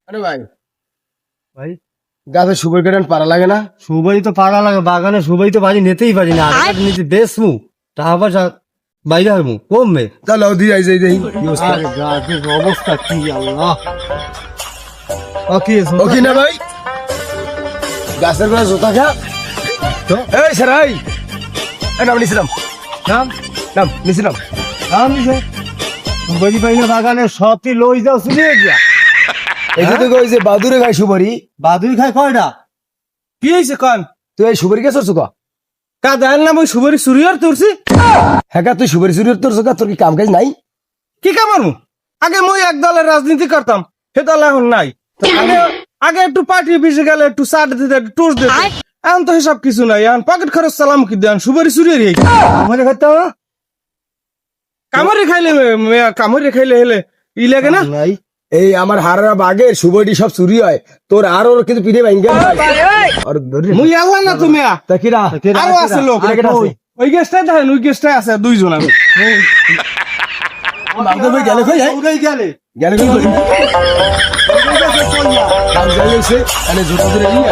আরে ভাই ভাই গাছে সুপারি কাটান পারা লাগে না? সুবাই তো পারা লাগে, বাগানে সুবাই তো বাড়ি নিতেই পারি না, আগে নিচে বেসমু তারপর বাইরে হবো কমবে। তাহলে ওদি আই যাই দেখি কি অবস্থা। আরে গাছের অবস্থা কি আল্লাহ। ও কি না ভাই, গাছের গোড়া জোতা খা। তো? এই সারাই নাম নিছিলাম, নাম নাম নিছিলাম। নাম দিছে সুবাই পাই না, বাগানে সবটি লই যাও শুনিয়ে গিয়া। এই যে তুই ওই যে বাদুরে খাই সুপারি, বাদুই খায় কয়টা? কি হয়েছে কন? তুই এই সুপারি কে চড়ছো কা? কা দেন না, ওই সুবারি চুরিয়ার তুলছি। হ্যাঁ তুই সুপারি চুরি তোরছো কা? তোর কি কাম কাজ নাই? কি কামারু? আগে মই এক দলের রাজনীতি করতাম, সে দল এখন নাই। তো আগে একটু পার্টি অফিসে গেলে একটু চাট দিতে, একটু টোস্ট দিতে। এখন তো সব কিছু নাই, এখন পকেট খরচ সালাম কি দেন, সুপারি চুরিয়ে রেখে আমাদের খাইতে হবে কামড়ে খাইলে হেলে ই লাগে না। নাই। এই আমার হারারা বাগের সুপারি সব চুরি হয়, তোর আর ওর কিন্তু পিঠে ভাঙ্গে আর ধরে মুই আল্লাহ না তুমি তা কিরা আরো আছে লোক। আর কেটা আছে? ওই গেস্টটাই দেখেন, ওই গেস্টটাই আছে দুইজন। আমি মালদা ভাই গেলে কই যায়? গেলে গেলে কই কই কাম যাই হইছে, আরে জোতা ধরে নিয়া